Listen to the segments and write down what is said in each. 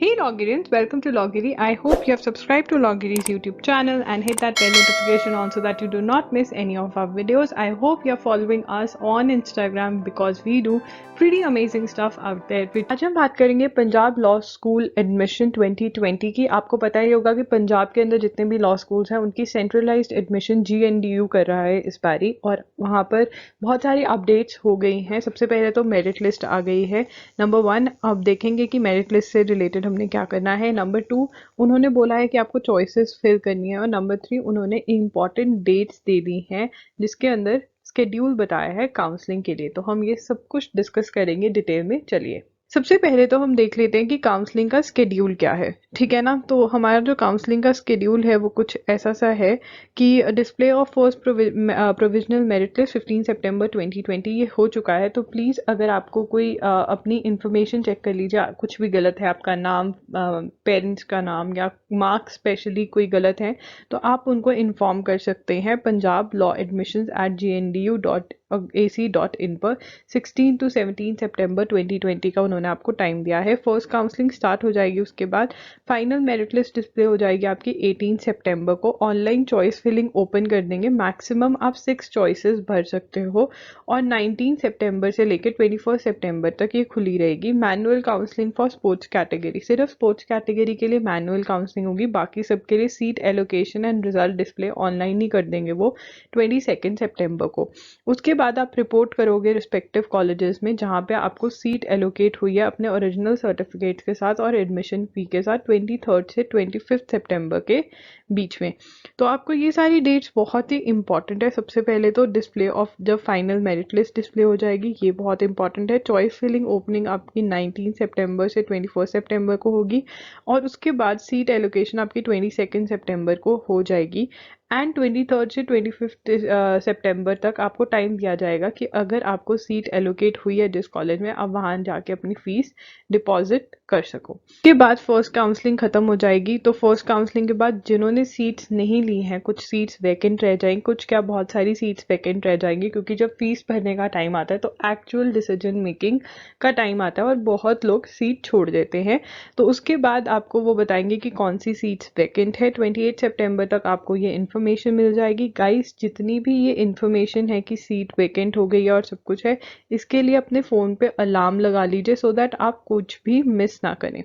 Hey Logirians, welcome to Logiri. I hope you have subscribed to Logiri's YouTube channel and hit that bell notification on so that you do not miss any of our videos. I hope you are following us on Instagram because we do pretty amazing stuff out there. आज हम बात करेंगे Punjab law school admission 2020 की। आपको पता ही होगा कि पंजाब के अंदर जितने भी लॉ स्कूल्स हैं उनकी सेंट्रलाइज्ड एडमिशन GNDU कर रहा है इस बारी, और वहाँ पर बहुत सारी अपडेट्स हो गई हैं। सबसे पहले तो मेरिट लिस्ट आ गई है। नंबर 1 अब देखेंगे कि मेरिट लिस्ट से रिलेटेड हमने क्या करना है। नंबर 2 उन्होंने बोला है कि आपको चॉइसेस फिल करनी है, और नंबर 3 उन्होंने इम्पॉर्टेंट डेट्स दे दी हैं जिसके अंदर स्केड्यूल बताया है काउंसलिंग के लिए। तो हम ये सब कुछ डिस्कस करेंगे डिटेल में। चलिए सबसे पहले तो हम देख लेते हैं कि काउंसलिंग का स्केड्यूल क्या है, ठीक है ना। तो हमारा जो काउंसलिंग का स्केड्यूल है वो कुछ ऐसा सा है कि display of first provisional merit list 15 सितंबर 2020 ये हो चुका है। तो प्लीज़ अगर आपको कोई अपनी इंफॉर्मेशन चेक कर लीजिए, कुछ भी गलत है, आपका नाम, पेरेंट्स का नाम या मार्क्स स्पेशली कोई गलत है, तो आप उनको इन्फॉर्म कर सकते हैं punjablawadmissions@gnu.ac.in पर। 16 to 17 सितंबर 2020 का उन्होंने आपको टाइम दिया है। फर्स्ट काउंसलिंग स्टार्ट हो जाएगी, उसके बाद फाइनल मेरिट लिस्ट डिस्प्ले हो जाएगी आपकी 18 सितंबर को। ऑनलाइन चॉइस फिलिंग ओपन कर देंगे, मैक्सिमम आप 6 चॉइसेस भर सकते हो, और 19 सितंबर से लेकर 21 सितंबर तक ये खुली रहेगी। Manual counselling for sports category, सिर्फ स्पोर्ट्स कैटेगरी के लिए मैनुअल काउंसलिंग होगी, बाकी सबके लिए seat allocation and result display online ही कर देंगे वो 22 सितंबर को। उसके बाद आप रिपोर्ट करोगे रिस्पेक्टिव कॉलेजेस में जहाँ पे आपको सीट एलोकेट हुई है अपने ओरिजिनल सर्टिफिकेट के साथ और एडमिशन फी के साथ 23 से 25 सितंबर के बीच में। तो आपको ये सारी डेट्स बहुत ही इंपॉर्टेंट है। सबसे पहले तो डिस्प्ले ऑफ जब फाइनल मेरिट लिस्ट डिस्प्ले हो जाएगी, ये बहुत इंपॉर्टेंट है। चॉइस फिलिंग ओपनिंग आपकी 19 सितंबर से 21 सितंबर को होगी, और उसके बाद सीट एलोकेशन आपकी 22 सितंबर को हो जाएगी। एंड 23 से 25 सितंबर तक आपको टाइम दिया जाएगा कि अगर आपको सीट एलोकेट हुई है जिस कॉलेज में, आप वहाँ जाके अपनी फीस डिपॉजिट कर सको। उसके बाद फर्स्ट काउंसलिंग खत्म हो जाएगी। तो फर्स्ट काउंसलिंग के बाद जिन्होंने सीट्स नहीं ली हैं, कुछ सीट्स वैकेंट रह जाएंगी, कुछ क्या बहुत सारी सीट्स वैकेंट रह जाएंगी, क्योंकि जब फीस भरने का टाइम आता है तो एक्चुअल डिसीजन मेकिंग का टाइम आता है और बहुत लोग सीट छोड़ देते हैं। तो उसके बाद आपको वो बताएंगे कि कौन सी सीट्स वैकेंट है। 28 सितंबर तक आपको ये इन्फॉर्मेशन मिल जाएगी। गाइस, जितनी भी ये इन्फॉर्मेशन है कि सीट वैकेंट हो गई है और सब कुछ है, इसके लिए अपने फ़ोन पे अलार्म लगा लीजिए सो दैट आप कुछ भी मिस ना करें।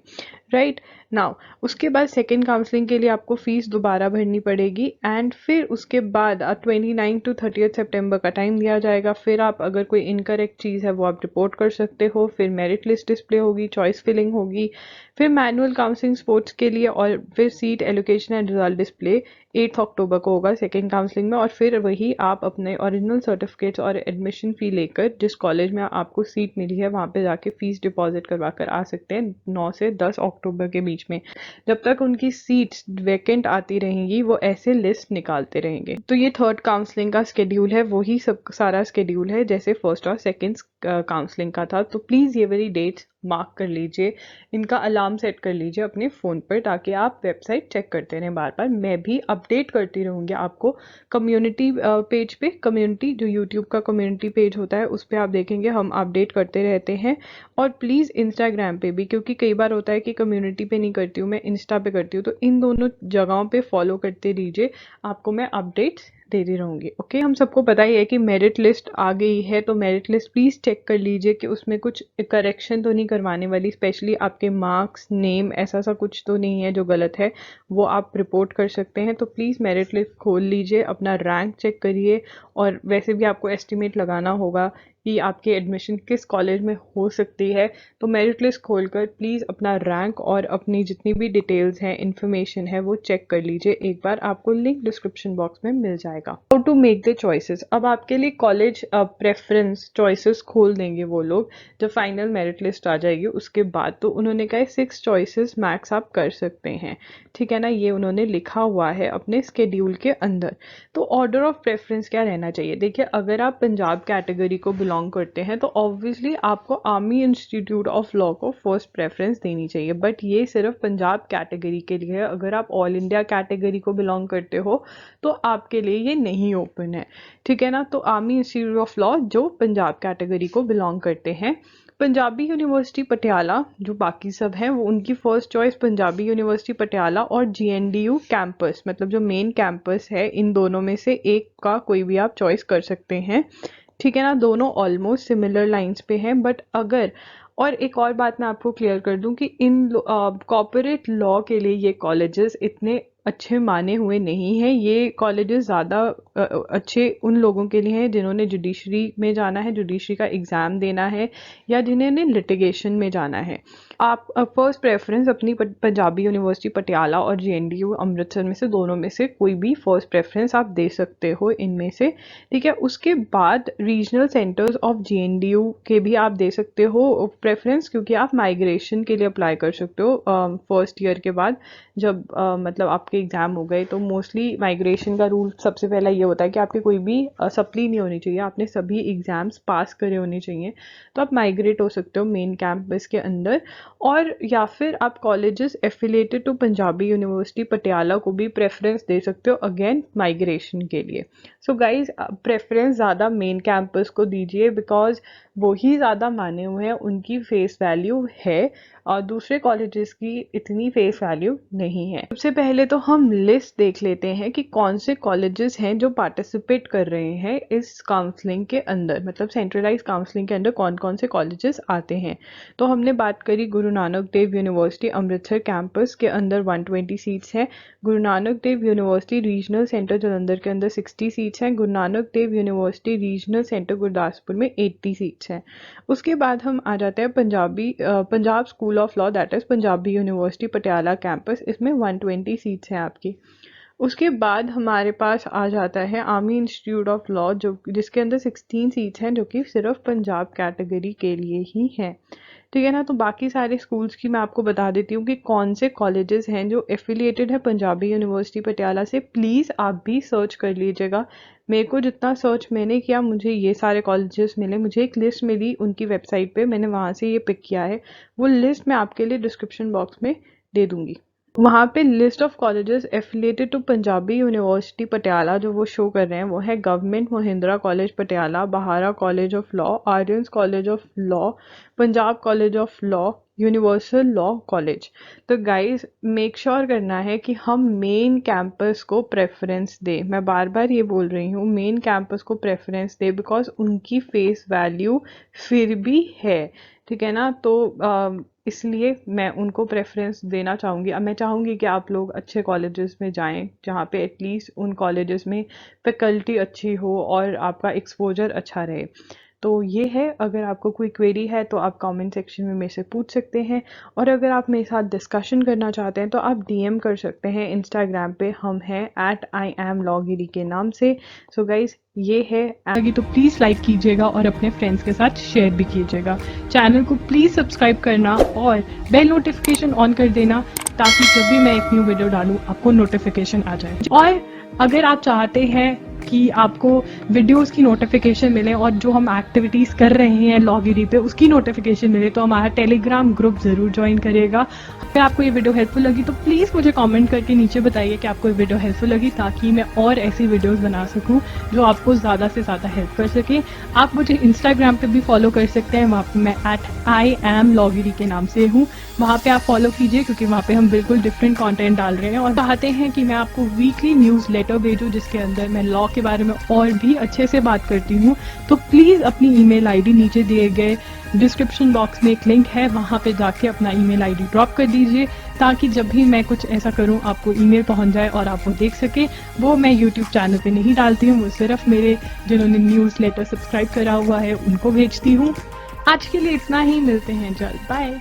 राइट नाउ उसके बाद सेकेंड काउंसलिंग के लिए आपको फीस दोबारा भरनी पड़ेगी, एंड फिर उसके बाद 29 to 30 सितंबर का टाइम दिया जाएगा। फिर आप अगर कोई इनकरेक्ट चीज़ है वो आप रिपोर्ट कर सकते हो। फिर मेरिट लिस्ट डिस्प्ले होगी, चॉइस फिलिंग होगी, फिर मैनुअल काउंसलिंग स्पोर्ट्स के लिए, और फिर seat allocation and result display 8 अक्टूबर को होगा सेकेंड काउंसलिंग में। और फिर वही आप अपने ओरिजिनल सर्टिफिकेट्स और एडमिशन फ़ी लेकर जिस कॉलेज में आपको सीट मिली है वहाँ पे जाके फ़ीस डिपॉजिट करवा कर आ सकते हैं 9 से 10 अक्टूबर के बीच में। जब तक उनकी सीट्स वैकेंट आती रहेंगी वो ऐसे लिस्ट निकालते रहेंगे। तो ये थर्ड काउंसलिंग का स्केड्यूल है, वही सब सारा स्केड्यूल है जैसे फर्स्ट और सेकेंड काउंसलिंग का था। तो प्लीज़ ये वाली डेट्स मार्क कर लीजिए, इनका अलार्म सेट कर लीजिए अपने फ़ोन पर, ताकि आप वेबसाइट चेक करते रहें बार बार। मैं भी अपडेट करती रहूँगी आपको कम्युनिटी पेज पे। कम्युनिटी जो यूट्यूब का कम्युनिटी पेज होता है उस पर आप देखेंगे हम अपडेट करते रहते हैं। और प्लीज़ इंस्टाग्राम पे भी, क्योंकि कई बार होता है कि कम्युनिटी पे नहीं करती हूँ मैं, इंस्टा पे करती हूँ, तो इन दोनों जगहों पे फॉलो करते रहिए, आपको मैं अपडेट्स देती रहूँगी। ओके, हम सबको पता ही है कि मेरिट लिस्ट आ गई है, तो मेरिट लिस्ट प्लीज़ चेक कर लीजिए कि उसमें कुछ करेक्शन तो नहीं करवाने वाली, स्पेशली आपके मार्क्स, नेम, ऐसा सा कुछ तो नहीं है जो गलत है, वो आप रिपोर्ट कर सकते हैं। तो प्लीज़ मेरिट लिस्ट खोल लीजिए, अपना रैंक चेक करिए, और वैसे भी आपको एस्टिमेट लगाना होगा कि आपकी एडमिशन किस कॉलेज में हो सकती है। तो मेरिट लिस्ट खोलकर प्लीज़ अपना रैंक और अपनी जितनी भी डिटेल्स हैं, इन्फॉर्मेशन है, वो चेक कर लीजिए एक बार। आपको लिंक डिस्क्रिप्शन बॉक्स में मिल जाएगा। How to make the choices, अब आपके लिए कॉलेज प्रेफरेंस चॉइसेस खोल देंगे वो लोग जब फाइनल मेरिट लिस्ट आ जाएगी उसके बाद। तो उन्होंने कहा 6 चॉइसेस मैक्स आप कर सकते हैं, ठीक है ना, ये उन्होंने लिखा हुआ है अपने स्केड्यूल के अंदर। तो ऑर्डर ऑफ प्रेफरेंस क्या रहना चाहिए? देखिए, अगर आप पंजाब कैटेगरी को बिलोंग करते हैं तो ऑब्वियसली आपको आर्मी इंस्टीट्यूट ऑफ लॉ को फर्स्ट प्रेफरेंस देनी चाहिए, बट ये सिर्फ पंजाब कैटेगरी के लिए है। अगर आप ऑल इंडिया कैटेगरी को बिलोंग करते हो तो आपके लिए ये नहीं ओपन है, ठीक है ना। तो आर्मी इंस्टीट्यूट ऑफ लॉ जो पंजाब कैटेगरी को बिलोंग करते हैं पंजाबी यूनिवर्सिटी पटियाला, जो बाकी सब हैं वो उनकी first choice Punjabi university Patiala और GNDU कैंपस, मतलब जो मेन कैंपस है, इन दोनों में से एक का कोई भी आप चॉइस कर सकते हैं। ठीक है ना, दोनों ऑलमोस्ट सिमिलर लाइंस पे हैं। बट अगर, और एक और बात मैं आपको क्लियर कर दूं कि इन कॉर्पोरेट लॉ के लिए ये कॉलेजेस इतने अच्छे माने हुए नहीं हैं। ये कॉलेजेस ज़्यादा अच्छे उन लोगों के लिए हैं जिन्होंने जुडिशरी में जाना है, जुडिशरी का एग्ज़ाम देना है, या जिन्होंने लिटिगेशन में जाना है। आप फर्स्ट प्रेफरेंस अपनी पंजाबी यूनिवर्सिटी पटियाला और GNDU अमृतसर में से, दोनों में से कोई भी फर्स्ट प्रेफरेंस आप दे सकते हो इनमें से। ठीक है, उसके बाद रीजनल सेंटर्स ऑफ GNDU के भी आप दे सकते हो प्रेफरेंस, क्योंकि आप माइग्रेशन के लिए अप्लाई कर सकते हो फर्स्ट ईयर के बाद। जब मतलब आपके एग्ज़ाम हो गए तो मोस्टली माइग्रेशन का रूल सबसे पहला ये होता है कि आपके कोई भी सप्ली नहीं होनी चाहिए, आपने सभी एग्ज़ाम्स पास करे होने चाहिए, तो आप माइग्रेट हो सकते हो मेन कैंपस के अंदर। और या फिर आप colleges affiliated to Punjabi university Patiala को भी प्रेफरेंस दे सकते हो अगेन माइग्रेशन के लिए। सो गाइज, प्रेफरेंस ज़्यादा मेन कैंपस को दीजिए, बिकॉज वो ही ज़्यादा माने हुए हैं, उनकी फेस वैल्यू है, और दूसरे कॉलेजेस की इतनी फेस वैल्यू नहीं है। सबसे पहले तो हम लिस्ट देख लेते हैं कि कौन से कॉलेजेस हैं जो पार्टिसिपेट कर रहे हैं इस काउंसलिंग के अंदर, मतलब सेंट्रलाइज काउंसलिंग के अंदर कौन कौन से कॉलेजेस आते हैं। तो हमने बात करी गुरु नानक देव यूनिवर्सिटी अमृतसर कैंपस के अंदर 120 सीट्स हैं। Guru Nanak Dev university regional centre Jalandhar के अंदर 60 सीट्स हैं। Guru Nanak Dev university regional centre Gurdaspur में 80 सीट्स हैं। उसके बाद हम आ जाते हैं Punjab school of law, that is Punjabi university Patiala campus, इसमें 120 सीट्स हैं आपकी। उसके बाद हमारे पास आ जाता है आर्मी इंस्टीट्यूट ऑफ लॉ, जो जिसके अंदर 16 सीट्स हैं, जो कि सिर्फ पंजाब कैटेगरी के लिए ही हैं। ठीक है ना, तो बाकी सारे स्कूल्स की मैं आपको बता देती हूँ कि कौन से कॉलेजेस हैं जो एफिलिएटेड है पंजाबी यूनिवर्सिटी पटियाला से। प्लीज़ आप भी सर्च कर लीजिएगा। मेरे को जितना सर्च मैंने किया, मुझे ये सारे कॉलेजेस मिले, मुझे एक लिस्ट मिली उनकी वेबसाइट पे, मैंने वहाँ से ये पिक किया है। वो लिस्ट मैं आपके लिए डिस्क्रिप्शन बॉक्स में दे दूँगी। वहाँ पे list of colleges affiliated to Punjabi university Patiala जो वो शो कर रहे हैं वो है गवर्नमेंट महिंद्रा कॉलेज पटियाला, बहारा college of law, Aryans college of law, Punjab college of law, universal law college. तो गाइज, मेक श्योर करना है कि हम मेन कैंपस को प्रेफरेंस दें। मैं बार बार ये बोल रही हूँ, मेन कैंपस को प्रेफरेंस दें, बिकॉज उनकी फेस वैल्यू फिर भी है। ठीक है ना, तो इसलिए मैं उनको प्रेफरेंस देना चाहूँगी। अब मैं चाहूँगी कि आप लोग अच्छे कॉलेजेस में जाएं, जहाँ पे एटलीस्ट उन कॉलेजेस में फैकल्टी अच्छी हो और आपका एक्सपोजर अच्छा रहे। तो ये है, अगर आपको कोई क्वेरी है तो आप कमेंट सेक्शन में मेरे से पूछ सकते हैं, और अगर आप मेरे साथ डिस्कशन करना चाहते हैं तो आप DM कर सकते हैं इंस्टाग्राम पे, हम हैं @IamLawGiri के नाम से। सो गाइज, ये है आगे, तो प्लीज़ लाइक कीजिएगा और अपने फ्रेंड्स के साथ शेयर भी कीजिएगा। चैनल को प्लीज़ सब्सक्राइब करना और बेल नोटिफिकेशन ऑन कर देना, ताकि जब भी मैं एक न्यू वीडियो डालूँ आपको नोटिफिकेशन आ जाए। और अगर आप चाहते हैं कि आपको वीडियोस की नोटिफिकेशन मिले और जो हम एक्टिविटीज़ कर रहे हैं लॉगिरी पे उसकी नोटिफिकेशन मिले, तो हमारा टेलीग्राम ग्रुप ज़रूर ज्वाइन करिएगा। अगर आपको ये वीडियो हेल्पफुल लगी तो प्लीज़ मुझे कमेंट करके नीचे बताइए कि आपको ये वीडियो हेल्पफुल लगी, ताकि मैं और ऐसी वीडियोस बना सकूं जो आपको ज़्यादा से ज़्यादा हेल्प कर सके। आप मुझे इंस्टाग्राम पे भी फॉलो कर सकते हैं, वहाँ पर मैं @IamLawGiri के नाम से हूँ। वहाँ पे आप फॉलो कीजिए, क्योंकि वहाँ पे हम बिल्कुल डिफरेंट कंटेंट डाल रहे हैं और चाहते हैं कि मैं आपको वीकली न्यूज़ लेटर भेजूँ, जिसके अंदर मैं लॉ के बारे में और भी अच्छे से बात करती हूँ। तो प्लीज़ अपनी ईमेल आईडी नीचे दिए गए डिस्क्रिप्शन बॉक्स में एक लिंक है, वहाँ पे जाके अपना ईमेल आईडी ड्रॉप कर दीजिए, ताकि जब भी मैं कुछ ऐसा करूँ आपको ईमेल पहुँच जाए और आप वो देख सके। वो मैं यूट्यूब चैनल पे नहीं डालती हूँ, वो सिर्फ मेरे जिन्होंने न्यूज़ लेटर सब्सक्राइब करा हुआ है उनको भेजती हूँ। आज के लिए इतना ही, मिलते हैं जल्द, बाय।